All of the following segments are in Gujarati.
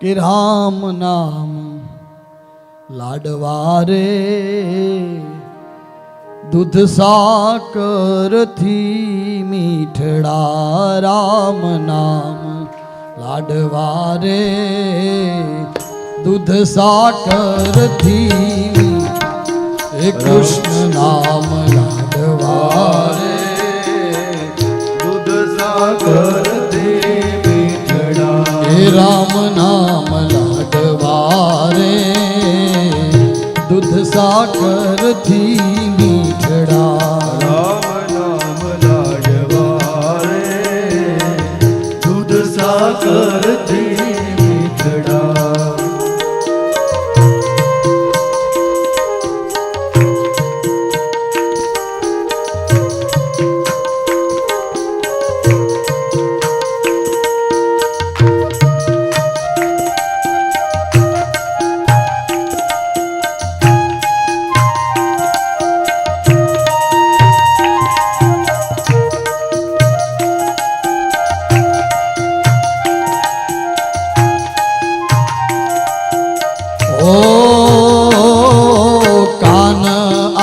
કે રામ નામ લાડવા રે દૂધ સાકર થી મીઠડા રામ નામ લાડવા રે દૂધ સાકર થી કૃષ્ણ નામ લાડવા રે દૂધ સાકર થી મીઠડા રામ નામ લાડવા રે દૂધ સાકર થી મીઠડા રામ નામ લાડવા રે દૂધ સાકર થી મીઠડા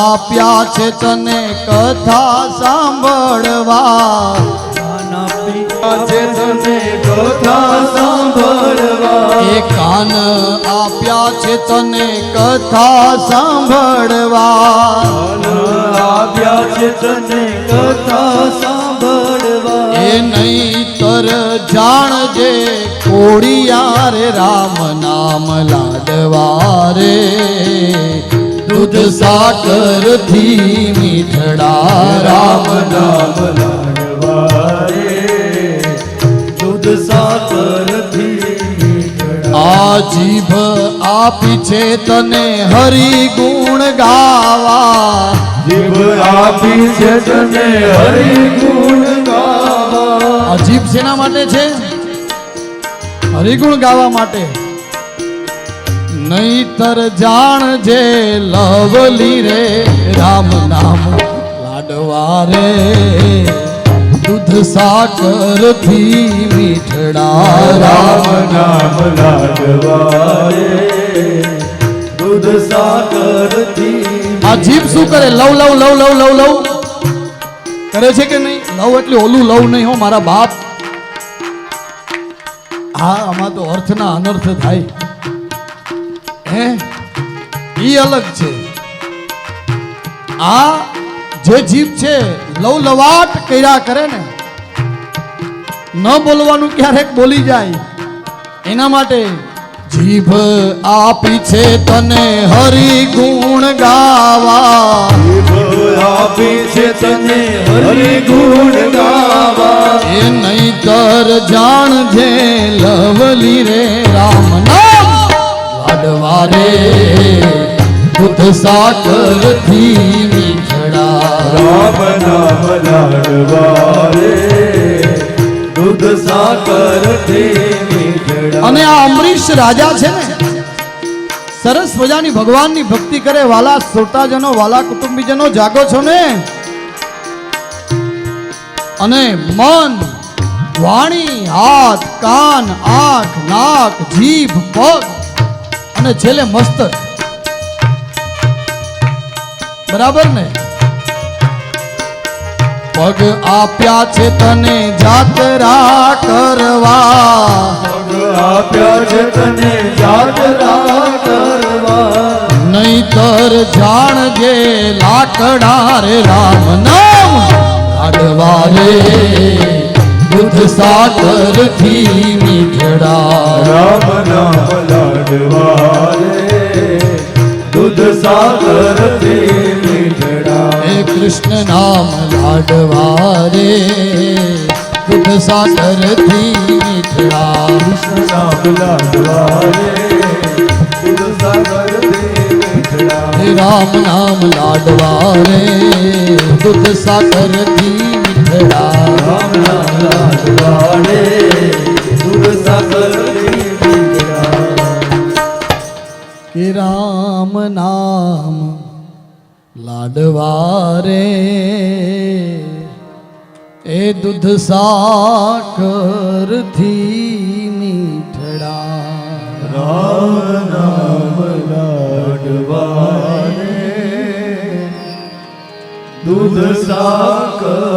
આપ્યા છે તને કથા સાંભળવા કાન આપ્યા છે તને કથા સાંભળવા એ કાન આપ્યા છે તને કથા સાંભળવા કાન આપ્યા છે તને કથા સાંભળવા એ નહીતર જાણજે કોડિયા રે રામ નામ લાડવા રે દૂધ સાકર થી મીઠડા રામ નામ લાડવા રે દૂધ સાકર થી મીઠડા આ જીભ આપી છે તને હરિ ગુણ ગાવા જીભ આપી છે તને હરિ ગુણ ગાવા આ જીભ શેના માટે છે? હરિગુણ ગાવા માટે. નહીતર જાણજે લવલી રે રામ નામ લાડવા રે દૂધ સાકર થી મીઠડા રામ નામ લાડવા રે દૂધ સાકર થી આ જીભ શું કરે? લવ લવ લવ લવ લવ લવ કરે છે કે નહીં? લવ એટલે ઓલું લવ નહીં હો મારા બાપ. હા, આમાં તો અર્થના અનર્થ થાય હે, ઈ અલગ છે. આ જે જીભ છે લવ લવાટ કર્યા કરે ને, ન બોલવાનું ક્યારેક બોલી જાય, એના માટે જીભ આપી છે તને હરિ ગુણ ગાવા. જીભ આપી છે તને હરિ ગુણ ગાવા એ નહીતર જાણજે લવલી રે રામ નામ લાડવા રે દૂધ સાકર થી મીઠડા રામ નામ લાડવા રે દૂધ સાકર થી મીઠડા. અને આ અમરીશ રાજા છે ને, સરસ મજાની ભગવાનની ભક્તિ કરે. વાલા શ્રોતાજનો, વાલા કુટુંબીજનો, જાગો છો ને? અને મન, વાણી, હાથ, કાન, આંખ, નાક, જીભ, પગ અને છેલ્લે મસ્તક. બરાબર ને? પગ આપ્યા છે તને જાતરા કરવા. પગ આપ્યા છે તને જાતરા કરવા નહીતર જાણજે લાકડા રે રામ નામ લાડવા રે દૂધ સાકર થી મીઠડા રામ નામ લાડવા રે દૂધ સાકર થી મીઠડા. હે કૃષ્ણ નામ લાડવા રે દૂધ સાકર થી મીઠડા. કૃષ્ણ નામ લાડવા રે દૂધ સાકર થી મીઠડા. હે રામ નામ લાડવા રે દૂધ સાકર થી મીઠડા. રામ નામ લાડવા રે દૂધ સાકર થી મીઠડા. કે રામ નામ લાડવા રે એ દૂધ સાકર થી મીઠડા. રામ નામ લાડવાને દૂધ સાકર